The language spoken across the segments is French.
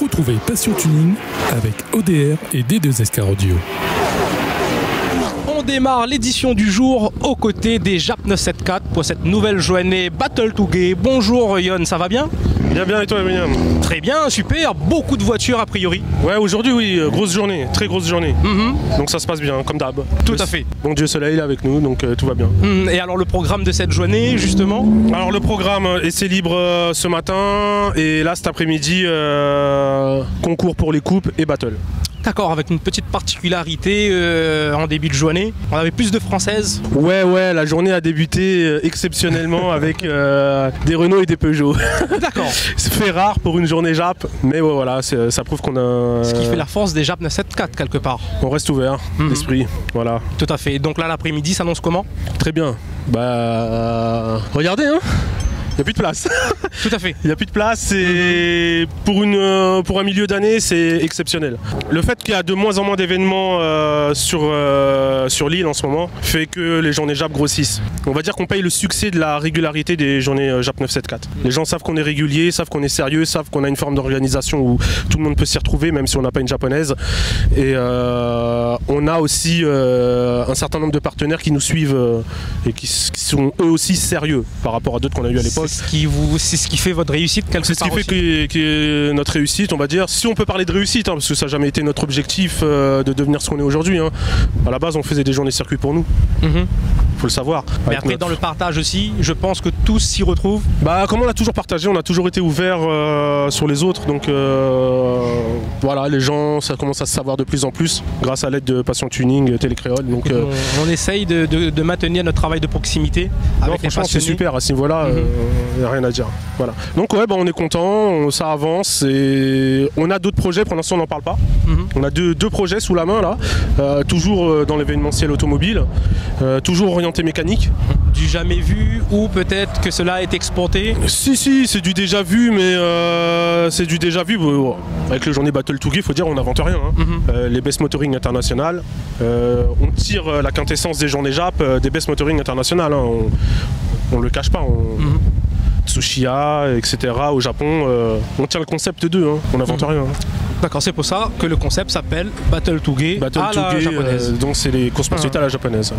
Retrouvez Passion Tuning avec ODR et D2SK Audio. On démarre l'édition du jour aux côtés des JAP 974 pour cette nouvelle journée Battle to Gay. Bonjour Yon, ça va bien? Bien et toi Emilian? Très bien, super, beaucoup de voitures a priori. Ouais, aujourd'hui oui, grosse journée, très grosse journée. Donc ça se passe bien, comme d'hab. Tout à fait. Bon Dieu Soleil est avec nous, donc tout va bien. Et alors le programme de cette journée justement? Alors le programme essai libre ce matin, et là cet après-midi, concours pour les coupes et battle. D'accord, avec une petite particularité en début de journée. On avait plus de Françaises. Ouais, la journée a débuté exceptionnellement avec des Renault et des Peugeot. D'accord. C'est fait rare pour une journée JAP, mais ouais, voilà, ça prouve qu'on a... Ce qui fait la force des JAP 974 quelque part. On reste ouvert d'esprit, voilà. Tout à fait. Donc là, l'après-midi s'annonce comment? Très bien. Bah, regardez, hein. Il n'y a plus de place. Tout à fait. Il n'y a plus de place et pour un milieu d'année, c'est exceptionnel. Le fait qu'il y a de moins en moins d'événements sur l'île en ce moment fait que les journées JAP grossissent. On va dire qu'on paye le succès de la régularité des journées JAP 974. Les gens savent qu'on est régulier, savent qu'on est sérieux, savent qu'on a une forme d'organisation où tout le monde peut s'y retrouver, même si on n'a pas une japonaise. Et on a aussi un certain nombre de partenaires qui nous suivent et qui sont eux aussi sérieux par rapport à d'autres qu'on a eu à l'époque. C'est ce qui fait votre réussite quelque part. C'est ce qui fait que notre réussite, on va dire. Si on peut parler de réussite, hein, parce que ça n'a jamais été notre objectif de devenir ce qu'on est aujourd'hui. Hein. À la base, on faisait des journées circuit pour nous. Faut le savoir. Mais après, dans le partage aussi, je pense que tous s'y retrouvent. Bah, comme on a toujours partagé, on a toujours été ouvert sur les autres. Donc voilà, les gens, ça commence à se savoir de plus en plus grâce à l'aide de Passion Tuning, Télécréole. Donc on essaye de maintenir notre travail de proximité. Avec franchement, c'est super à ce niveau-là. Il n'y a rien à dire. Voilà. Donc ouais, on est content, ça avance et on a d'autres projets. Pour l'instant, on n'en parle pas. On a deux projets sous la main là, toujours dans l'événementiel automobile, toujours orienté mécanique. Du jamais vu ou peut-être que cela est exporté? Si, c'est du déjà vu, mais c'est du déjà vu. Avec le journée Battle to Gay, il faut dire on n'invente rien. Hein. Les Best Motoring International, on tire la quintessence des journées JAP des Best Motoring International. Hein. On le cache pas. Tsuchiya, etc. Au Japon, on tient le concept d'eux, hein. On n'invente rien. Hein. D'accord, c'est pour ça que le concept s'appelle Battle to Gay à la japonaise. Donc c'est les courses poursuites à la japonaise.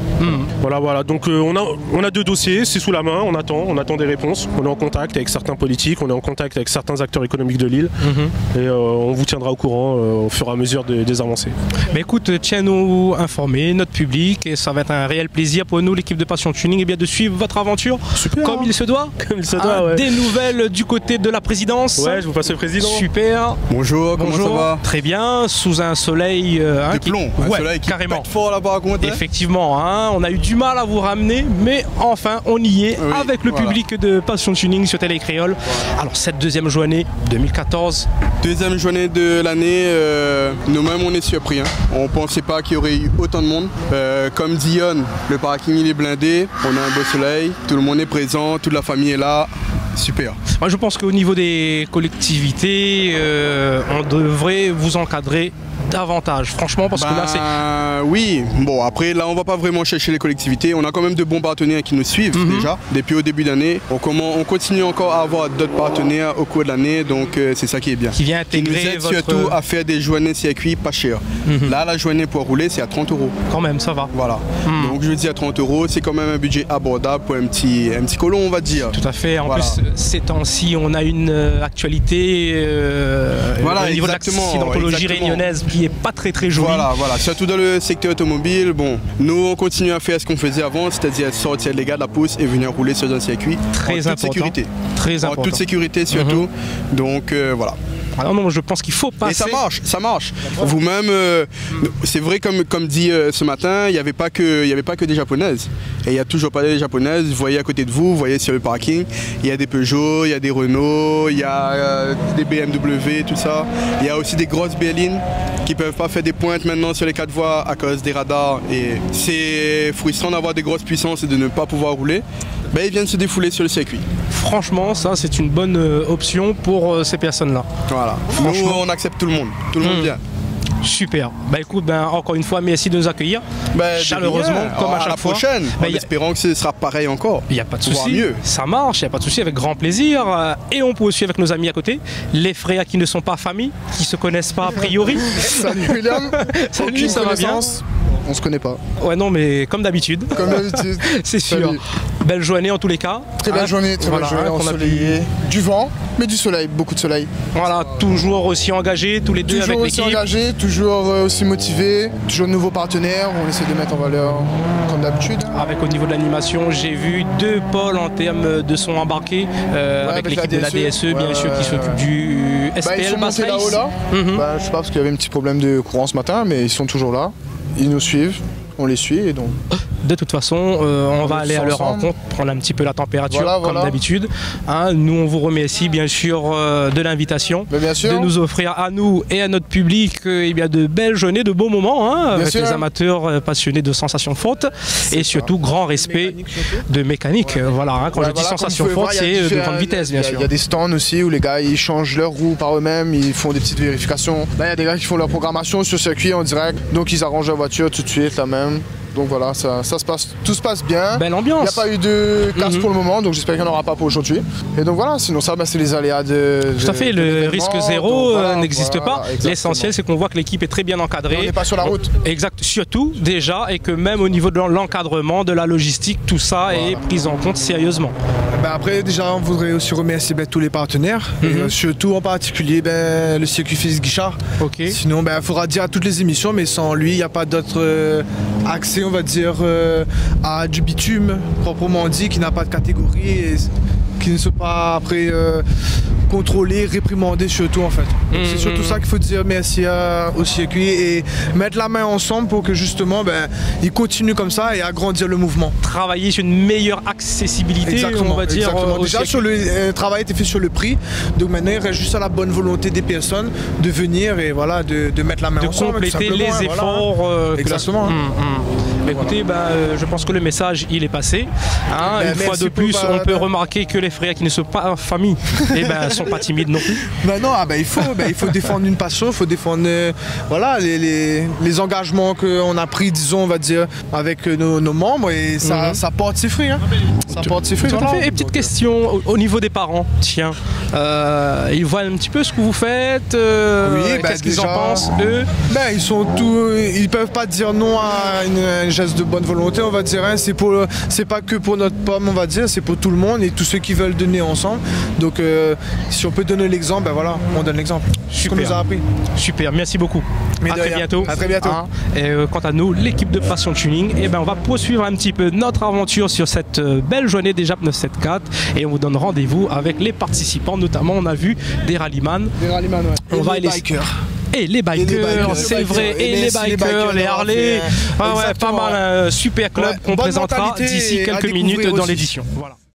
Voilà. Donc on a deux dossiers, c'est sous la main, on attend des réponses. On est en contact avec certains politiques, on est en contact avec certains acteurs économiques de l'île. Et on vous tiendra au courant au fur et à mesure des avancées. Mais écoute, tiens-nous informés, notre public, et ça va être un réel plaisir pour nous, l'équipe de Passion Tuning, de suivre votre aventure. Super. Comme il se doit. Comme il se doit, ouais. Des nouvelles du côté de la présidence. Ouais, je vous passe le président. Super. Bonjour, comment ça va? Très bien, sous un soleil de plomb, un soleil qui carrément pète fort là-bas à Comté. Effectivement, hein, on a eu du mal à vous ramener, mais enfin on y est avec le public de Passion Tuning sur Télécréole. Alors cette deuxième journée 2014. Deuxième journée de l'année, nous-mêmes on est surpris. Hein. On ne pensait pas qu'il y aurait eu autant de monde. Comme dit Yon, le parking il est blindé, on a un beau soleil, tout le monde est présent, toute la famille est là. Super. Moi, je pense qu'au niveau des collectivités, on devrait vous encadrer davantage, franchement, parce que là c'est... Oui, bon après là on va pas vraiment chercher les collectivités, on a quand même de bons partenaires qui nous suivent déjà, depuis au début d'année. On continue encore à avoir d'autres partenaires au cours de l'année, donc c'est ça qui est bien. Qui vient intégrer qui nous aide surtout à faire des journées circuit pas cher. Là la journée pour rouler c'est à 30 €. Quand même, ça va. Voilà, donc je dis à 30 €, c'est quand même un budget abordable pour un petit colon on va dire. Tout à fait, en plus ces temps-ci on a une actualité au niveau de l'accidentologie réunionnaise qui est pas très jolie. Voilà, surtout dans le secteur automobile, bon, nous on continue à faire ce qu'on faisait avant, c'est-à-dire sortir les gars de la pousse et venir rouler sur un circuit très en toute sécurité. Très important. En toute sécurité surtout, donc voilà. Alors non, je pense qu'il faut passer. Et ça marche. Vous-même, c'est vrai comme dit ce matin, il n'y avait pas que des japonaises. Et il n'y a toujours pas des japonaises. Vous voyez à côté de vous, vous voyez sur le parking, il y a des Peugeot, il y a des Renault, il y a des BMW, tout ça. Il y a aussi des grosses berlines qui ne peuvent pas faire des pointes maintenant sur les 4 voies à cause des radars. Et c'est frustrant d'avoir des grosses puissances et de ne pas pouvoir rouler. Ben, ils viennent se défouler sur le circuit. Franchement, ça c'est une bonne option pour ces personnes-là. Voilà. Nous, on accepte tout le monde. Tout le monde vient. Super. Bah écoute, encore une fois, merci de nous accueillir chaleureusement, comme à chaque fois. La prochaine, en espérant que ce sera pareil encore. Il n'y a pas de souci. Ça marche, il n'y a pas de souci, avec grand plaisir. Et on peut aussi avec nos amis à côté, les frères qui ne sont pas famille, qui se connaissent pas a priori. Salut William. Salut, ça va bien? On se connaît pas. Ouais, non, mais comme d'habitude. Comme d'habitude. C'est sûr. Belle journée en tous les cas. Très belle journée, très belle journée ensoleillée. Du vent, mais du soleil, beaucoup de soleil. Voilà, toujours aussi engagés tous les deux avec l'équipe. Toujours aussi engagés, toujours aussi motivés, toujours de nouveaux partenaires. On essaie de mettre en valeur comme d'habitude. Avec au niveau de l'animation, j'ai vu 2 pôles en termes de son embarqué avec l'équipe de la DSE, bien sûr, qui s'occupe du SPL. Ils sont montés là-haut là. Je sais pas parce qu'il y avait un petit problème de courant ce matin, mais ils sont toujours là. Ils nous suivent, on les suit et donc... De toute façon, on va aller à leur rencontre, prendre un petit peu la température comme d'habitude. Nous, on vous remercie bien sûr de l'invitation, de nous offrir à nous et à notre public de belles journées, de beaux moments avec les amateurs passionnés de sensations fortes et surtout grand respect de mécanique. Voilà, quand je dis sensations fortes, c'est de grande vitesse bien sûr. Il y a des stands aussi où les gars ils changent leurs roues par eux-mêmes, ils font des petites vérifications. Là, il y a des gars qui font leur programmation sur circuit en direct, donc ils arrangent leur voiture tout de suite là même. Donc voilà, tout se passe bien. Belle ambiance. Il n'y a pas eu de casse pour le moment, donc j'espère qu'il n'y en aura pas pour aujourd'hui. Et donc voilà, sinon ça, c'est les aléas de... Tout à fait, le risque zéro n'existe pas. L'essentiel, c'est qu'on voit que l'équipe est très bien encadrée. On n'est pas sur la route. Exact, surtout déjà, et que même au niveau de l'encadrement, de la logistique, tout ça est pris en compte sérieusement. Après, déjà, on voudrait aussi remercier tous les partenaires, et surtout en particulier le circuit Félix Guichard. Sinon, il faudra dire à toutes les émissions, mais sans lui, il n'y a pas d'autre accès, on va dire, à du bitume, proprement dit, qui n'a pas de catégorie et qui ne sont pas après contrôlés, réprimandés surtout en fait. C'est surtout ça qu'il faut dire merci au circuit et mettre la main ensemble pour que justement ils continuent comme ça et agrandir le mouvement. Travailler sur une meilleure accessibilité, on va dire. Déjà le travail a été fait sur le prix, donc maintenant il reste juste à la bonne volonté des personnes de venir et voilà de mettre la main ensemble. De compléter les efforts. Exactement. Écoutez, je pense que le message il est passé. Une fois de plus, on peut remarquer que les frères qui ne sont pas en famille sont pas timides non plus. Il faut défendre une passion, il faut défendre les engagements qu'on a pris, disons, on va dire, avec nos membres et ça porte ses fruits. Ça porte ses fruits. Tout à fait. Et petite question au niveau des parents, tiens, ils voient un petit peu ce que vous faites, qu'est-ce qu'ils en pensent eux? Ils peuvent pas dire non à un geste de bonne volonté, on va dire. C'est pas que pour notre pomme, on va dire, c'est pour tout le monde et tous ceux qui veulent donner ensemble. Donc si on peut donner l'exemple, on donne l'exemple. Ce qu'on nous a appris. Super, merci beaucoup. À très bientôt. À très bientôt. Et quant à nous, l'équipe de Passion Tuning, on va poursuivre un petit peu notre aventure sur cette belle journée des JAP 974 et on vous donne rendez-vous avec les participants, notamment on a vu des rallyman. On va les bikers. Et les bikers, c'est vrai, et les bikers, les Harley, pas mal, un super club qu'on présentera d'ici quelques minutes dans l'édition. Voilà.